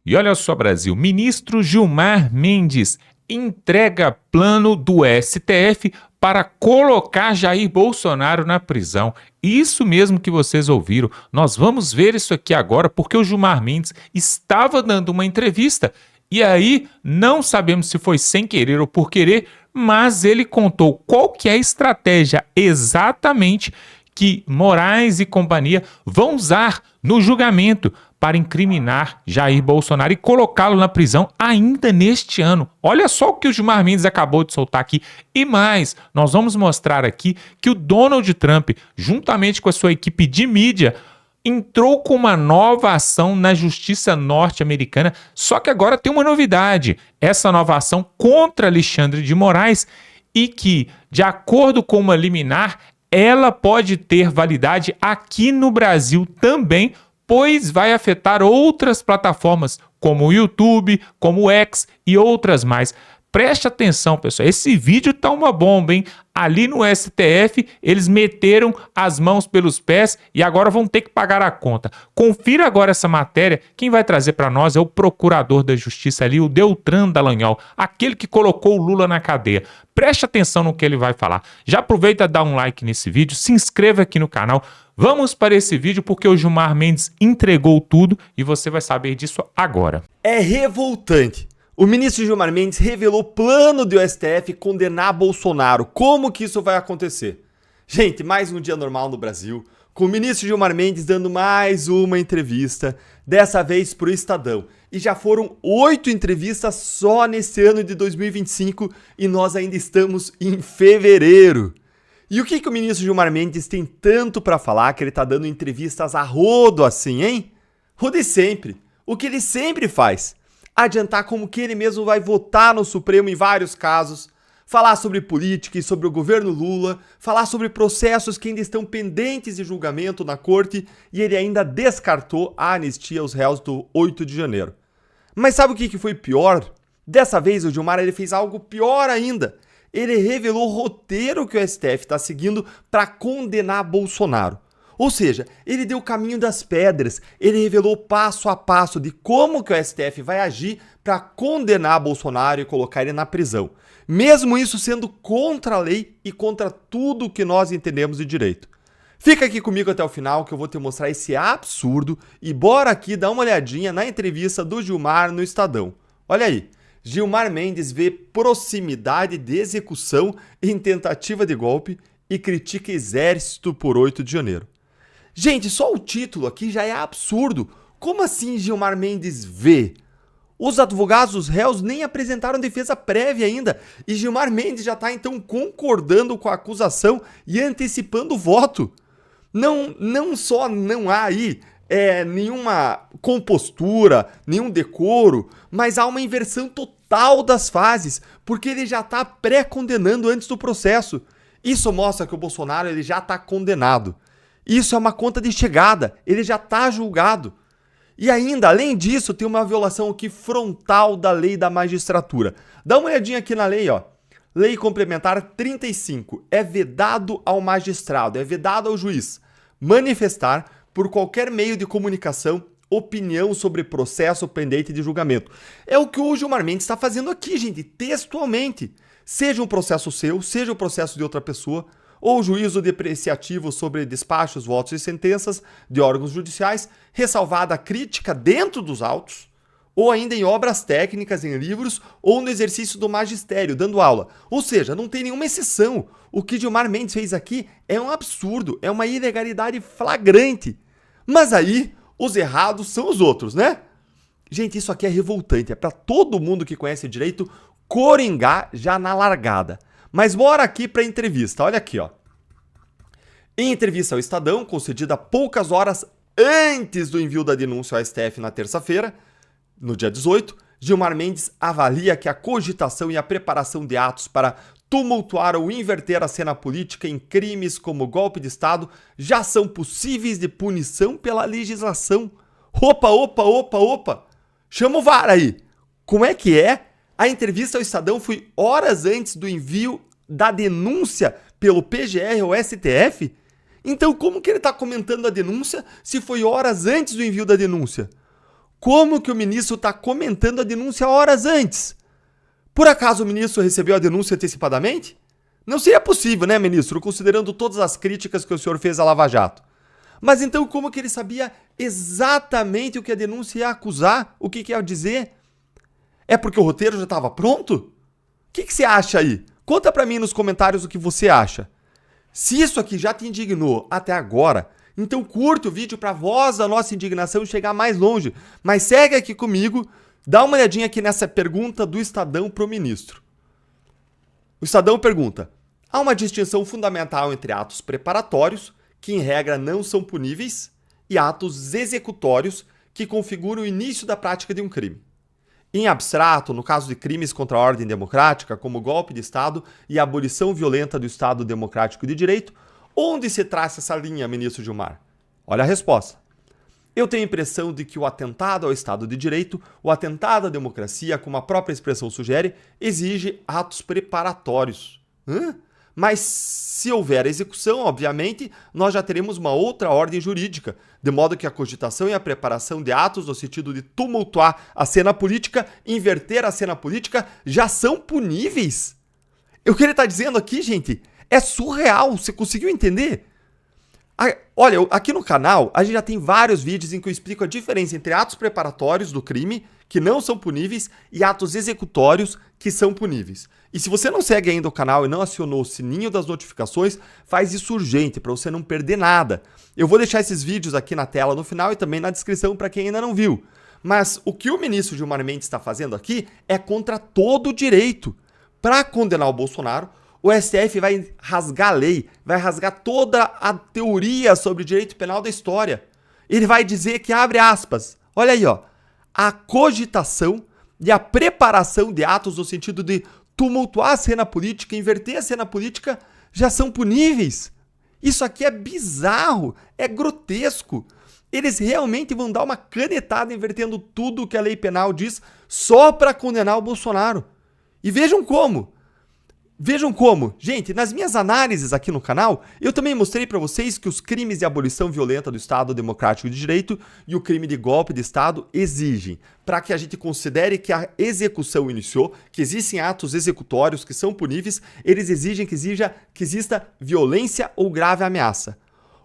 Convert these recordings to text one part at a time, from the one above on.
E olha só, Brasil, ministro Gilmar Mendes entrega plano do STF para colocar Jair Bolsonaro na prisão. Isso mesmo que vocês ouviram. Nós vamos ver isso aqui agora porque o Gilmar Mendes estava dando uma entrevista e aí não sabemos se foi sem querer ou por querer, mas ele contou qual que é a estratégia exatamente que Moraes e companhia vão usar no julgamento para incriminar Jair Bolsonaro e colocá-lo na prisão ainda neste ano. Olha só o que o Gilmar Mendes acabou de soltar aqui. E mais, nós vamos mostrar aqui que o Donald Trump, juntamente com a sua equipe de mídia, entrou com uma nova ação na justiça norte-americana, só que agora tem uma novidade. Essa nova ação contra Alexandre de Moraes e que, de acordo com uma liminar, ela pode ter validade aqui no Brasil também, pois vai afetar outras plataformas, como o YouTube, como o X e outras mais. Preste atenção, pessoal, esse vídeo tá uma bomba, hein? Ali no STF, eles meteram as mãos pelos pés e agora vão ter que pagar a conta. Confira agora essa matéria. Quem vai trazer para nós é o procurador da justiça ali, o Deltan Dallagnol, aquele que colocou o Lula na cadeia. Preste atenção no que ele vai falar. Já aproveita e dá um like nesse vídeo, se inscreva aqui no canal. Vamos para esse vídeo porque o Gilmar Mendes entregou tudo e você vai saber disso agora. É revoltante. O ministro Gilmar Mendes revelou plano do STF condenar Bolsonaro. Como que isso vai acontecer? Gente, mais um dia normal no Brasil, com o ministro Gilmar Mendes dando mais uma entrevista, dessa vez para o Estadão. E já foram 8 entrevistas só nesse ano de 2025 e nós ainda estamos em fevereiro. E o que o ministro Gilmar Mendes tem tanto para falar que ele tá dando entrevistas a rodo assim, hein? O de sempre. O que ele sempre faz. Adiantar como que ele mesmo vai votar no Supremo em vários casos, falar sobre política e sobre o governo Lula, falar sobre processos que ainda estão pendentes de julgamento na corte e ele ainda descartou a anistia aos réus do 8 de janeiro. Mas sabe o que foi pior? Dessa vez o Gilmar ele fez algo pior ainda. Ele revelou o roteiro que o STF está seguindo para condenar Bolsonaro. Ou seja, ele deu o caminho das pedras, ele revelou passo a passo de como que o STF vai agir para condenar Bolsonaro e colocar ele na prisão. Mesmo isso sendo contra a lei e contra tudo que nós entendemos de direito. Fica aqui comigo até o final que eu vou te mostrar esse absurdo e bora aqui dar uma olhadinha na entrevista do Gilmar no Estadão. Olha aí, Gilmar Mendes vê proximidade de execução em tentativa de golpe e critica exército por 8 de janeiro. Gente, só o título aqui já é absurdo. Como assim Gilmar Mendes vê? Os advogados dos réus nem apresentaram defesa prévia ainda e Gilmar Mendes já está então concordando com a acusação e antecipando o voto. Não só não há aí nenhuma compostura, nenhum decoro, mas há uma inversão total das fases, porque ele já está pré-condenando antes do processo. Isso mostra que o Bolsonaro ele já está condenado. Isso é uma conta de chegada, ele já está julgado. E ainda, além disso, tem uma violação aqui frontal da lei da magistratura. Dá uma olhadinha aqui na lei, ó. Lei Complementar 35. É vedado ao magistrado, é vedado ao juiz manifestar, por qualquer meio de comunicação, opinião sobre processo pendente de julgamento. É o que o Gilmar Mendes está fazendo aqui, gente, textualmente. Seja um processo seu, seja um processo de outra pessoa, ou juízo depreciativo sobre despachos, votos e sentenças de órgãos judiciais, ressalvada a crítica dentro dos autos, ou ainda em obras técnicas, em livros, ou no exercício do magistério, dando aula. Ou seja, não tem nenhuma exceção. O que Gilmar Mendes fez aqui é um absurdo, é uma ilegalidade flagrante. Mas aí, os errados são os outros, né? Gente, isso aqui é revoltante, é para todo mundo que conhece direito coringar já na largada. Mas bora aqui para a entrevista, olha aqui, ó. Em entrevista ao Estadão, concedida poucas horas antes do envio da denúncia ao STF na terça-feira, no dia 18, Gilmar Mendes avalia que a cogitação e a preparação de atos para tumultuar ou inverter a cena política em crimes como golpe de Estado já são possíveis de punição pela legislação. Opa! Chama o VAR aí. Como é que é? A entrevista ao Estadão foi horas antes do envio da denúncia pelo PGR ao STF? Então como que ele está comentando a denúncia se foi horas antes do envio da denúncia? como que o ministro está comentando a denúncia horas antes? Por acaso o ministro recebeu a denúncia antecipadamente? Não seria possível, né, ministro, considerando todas as críticas que o senhor fez à Lava Jato. Mas então como que ele sabia exatamente o que a denúncia ia acusar? O que ia dizer? É porque o roteiro já estava pronto? O que você acha aí? Conta pra mim nos comentários o que você acha. Se isso aqui já te indignou até agora, então curta o vídeo pra voz da nossa indignação chegar mais longe. Mas segue aqui comigo, dá uma olhadinha aqui nessa pergunta do Estadão pro ministro. O Estadão pergunta: há uma distinção fundamental entre atos preparatórios, que em regra não são puníveis, e atos executórios, que configuram o início da prática de um crime. Em abstrato, no caso de crimes contra a ordem democrática, como golpe de Estado e a abolição violenta do Estado Democrático de Direito, onde se traça essa linha, ministro Gilmar? Olha a resposta. Eu tenho a impressão de que o atentado ao Estado de Direito, o atentado à democracia, como a própria expressão sugere, exige atos preparatórios. Mas se houver execução, obviamente, nós já teremos uma outra ordem jurídica, de modo que a cogitação e a preparação de atos no sentido de tumultuar a cena política, inverter a cena política, já são puníveis. O que ele está dizendo aqui, gente, é surreal. Você conseguiu entender? Olha, aqui no canal, a gente já tem vários vídeos em que eu explico a diferença entre atos preparatórios do crime, que não são puníveis, e atos executórios, que são puníveis. E se você não segue ainda o canal e não acionou o sininho das notificações, faz isso urgente, para você não perder nada. Eu vou deixar esses vídeos aqui na tela no final e também na descrição para quem ainda não viu. Mas o que o ministro Gilmar Mendes está fazendo aqui é contra todo o direito. Para condenar o Bolsonaro, o STF vai rasgar a lei, vai rasgar toda a teoria sobre direito penal da história. Ele vai dizer que, abre aspas, olha aí, ó, a cogitação e a preparação de atos no sentido de tumultuar a cena política, inverter a cena política, já são puníveis. Isso aqui é bizarro, é grotesco. Eles realmente vão dar uma canetada invertendo tudo o que a lei penal diz só para condenar o Bolsonaro. E vejam como. Gente, nas minhas análises aqui no canal, eu também mostrei para vocês que os crimes de abolição violenta do Estado Democrático de Direito e o crime de golpe de Estado exigem, para que a gente considere que a execução iniciou, que existem atos executórios que são puníveis, eles exigem que exista violência ou grave ameaça.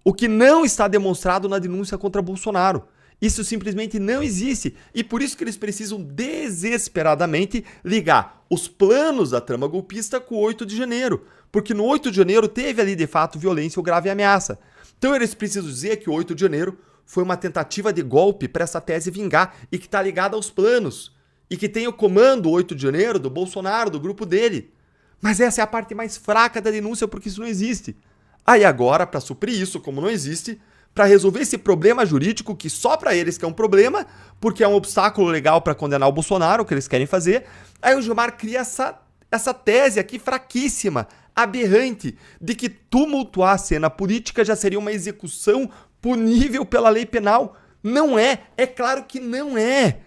O que não está demonstrado na denúncia contra Bolsonaro. Isso simplesmente não existe e por isso que eles precisam desesperadamente ligar os planos da trama golpista com o 8 de janeiro, porque no 8 de janeiro teve ali de fato violência ou grave ameaça. Então eles precisam dizer que o 8 de janeiro foi uma tentativa de golpe para essa tese vingar e que está ligada aos planos e que tem o comando 8 de janeiro do Bolsonaro, do grupo dele. Mas essa é a parte mais fraca da denúncia porque isso não existe. Aí agora, para suprir isso, como não existe, para resolver esse problema jurídico que só para eles que é um problema, porque é um obstáculo legal para condenar o Bolsonaro, o que eles querem fazer, aí o Gilmar cria essa tese aqui fraquíssima, aberrante, de que tumultuar a cena política já seria uma execução punível pela lei penal. Não é claro que não é.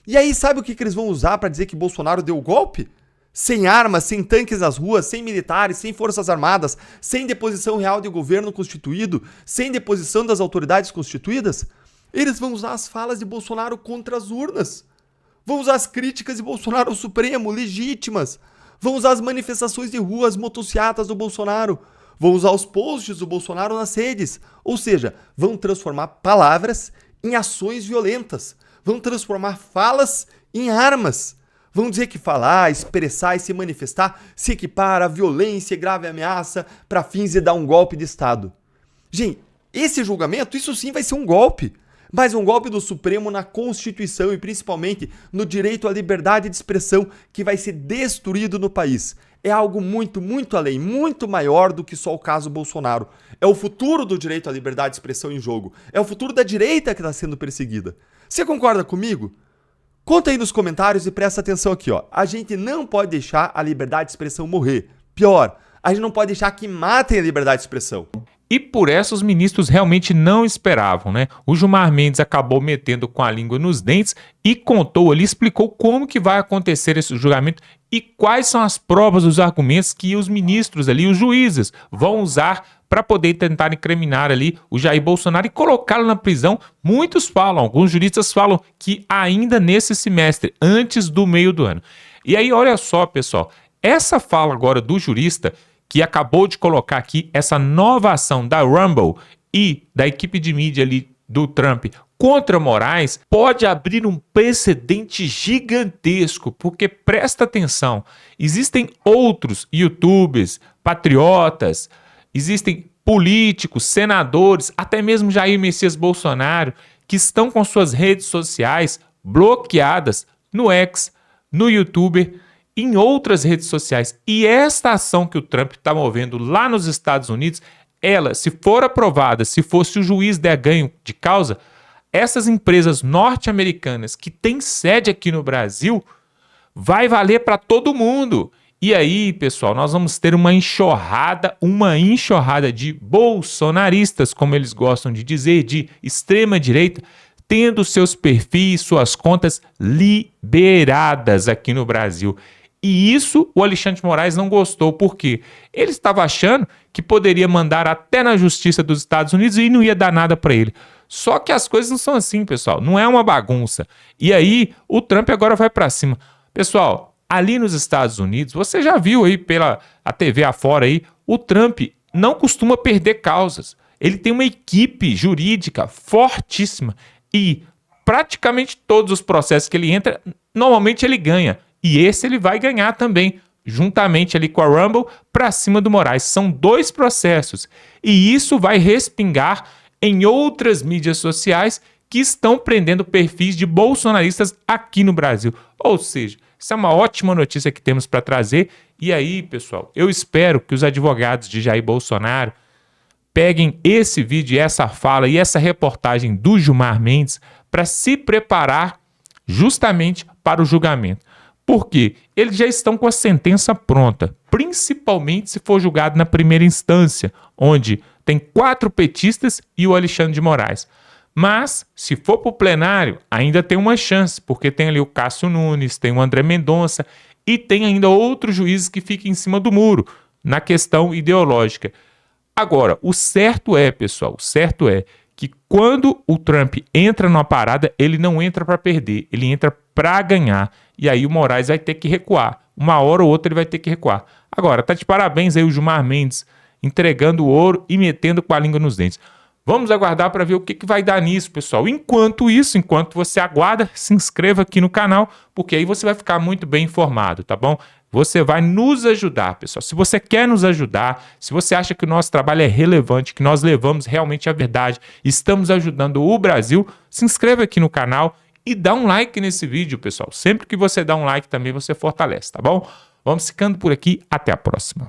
E aí sabe o que eles vão usar para dizer que Bolsonaro deu o golpe? Sem armas, sem tanques nas ruas, sem militares, sem forças armadas, sem deposição real de governo constituído, sem deposição das autoridades constituídas, eles vão usar as falas de Bolsonaro contra as urnas. Vão usar as críticas de Bolsonaro ao Supremo, legítimas. Vão usar as manifestações de rua, as motocicletas do Bolsonaro. Vão usar os posts do Bolsonaro nas redes. Ou seja, vão transformar palavras em ações violentas. Vão transformar falas em armas. Vão dizer que falar, expressar e se manifestar se equipara a violência e grave ameaça para fins de dar um golpe de Estado. Gente, esse julgamento, isso sim vai ser um golpe. Mas um golpe do Supremo na Constituição e principalmente no direito à liberdade de expressão que vai ser destruído no país. É algo muito, muito além, muito maior do que só o caso Bolsonaro. É o futuro do direito à liberdade de expressão em jogo. É o futuro da direita que está sendo perseguida. Você concorda comigo? Conta aí nos comentários e presta atenção aqui, ó. A gente não pode deixar a liberdade de expressão morrer. Pior, a gente não pode deixar que matem a liberdade de expressão. E por essa os ministros realmente não esperavam, né? O Gilmar Mendes acabou metendo com a língua nos dentes e contou ali, explicou como que vai acontecer esse julgamento e quais são as provas, os argumentos que os ministros ali, os juízes, vão usar para poder tentar incriminar ali o Jair Bolsonaro e colocá-lo na prisão. Muitos falam, alguns juristas falam que ainda nesse semestre, antes do meio do ano. E aí, olha só, pessoal, essa fala agora do jurista que acabou de colocar aqui essa nova ação da Rumble e da equipe de mídia ali do Trump contra Moraes pode abrir um precedente gigantesco, porque presta atenção, existem outros YouTubers, patriotas, existem políticos, senadores, até mesmo Jair Messias Bolsonaro, que estão com suas redes sociais bloqueadas no X, no YouTube, em outras redes sociais. E esta ação que o Trump está movendo lá nos Estados Unidos, ela, se for aprovada, se fosse o juiz der ganho de causa, essas empresas norte-americanas que têm sede aqui no Brasil, vai valer para todo mundo. E aí, pessoal, nós vamos ter uma enxurrada de bolsonaristas, como eles gostam de dizer, de extrema-direita, tendo seus perfis, suas contas liberadas aqui no Brasil. E isso o Alexandre de Moraes não gostou, porque ele estava achando que poderia mandar até na justiça dos Estados Unidos e não ia dar nada para ele. Só que as coisas não são assim, pessoal. Não é uma bagunça. E aí, o Trump agora vai para cima. Pessoal, ali nos Estados Unidos, você já viu aí pela a TV afora aí, o Trump não costuma perder causas. Ele tem uma equipe jurídica fortíssima e praticamente todos os processos que ele entra, normalmente ele ganha. E esse ele vai ganhar também, juntamente ali com a Rumble, para cima do Moraes. São 2 processos. E isso vai respingar em outras mídias sociais que estão prendendo perfis de bolsonaristas aqui no Brasil. Ou seja, isso é uma ótima notícia que temos para trazer. E aí, pessoal, eu espero que os advogados de Jair Bolsonaro peguem esse vídeo, essa fala e essa reportagem do Gilmar Mendes para se preparar justamente para o julgamento. Porque eles já estão com a sentença pronta, principalmente se for julgado na primeira instância, onde tem 4 petistas e o Alexandre de Moraes. Mas, se for para o plenário, ainda tem uma chance, porque tem ali o Cássio Nunes, tem o André Mendonça e tem ainda outros juízes que ficam em cima do muro, na questão ideológica. Agora, o certo é, pessoal, o certo é que quando o Trump entra numa parada, ele não entra para perder, ele entra para ganhar. E aí o Moraes vai ter que recuar. Uma hora ou outra ele vai ter que recuar. Agora, tá de parabéns aí o Gilmar Mendes, entregando o ouro e metendo com a língua nos dentes. Vamos aguardar para ver o que vai dar nisso, pessoal. Enquanto isso, enquanto você aguarda, se inscreva aqui no canal, porque aí você vai ficar muito bem informado, tá bom? Você vai nos ajudar, pessoal. Se você quer nos ajudar, se você acha que o nosso trabalho é relevante, que nós levamos realmente a verdade, estamos ajudando o Brasil, se inscreva aqui no canal e dá um like nesse vídeo, pessoal. Sempre que você dá um like também você fortalece, tá bom? Vamos ficando por aqui. Até a próxima.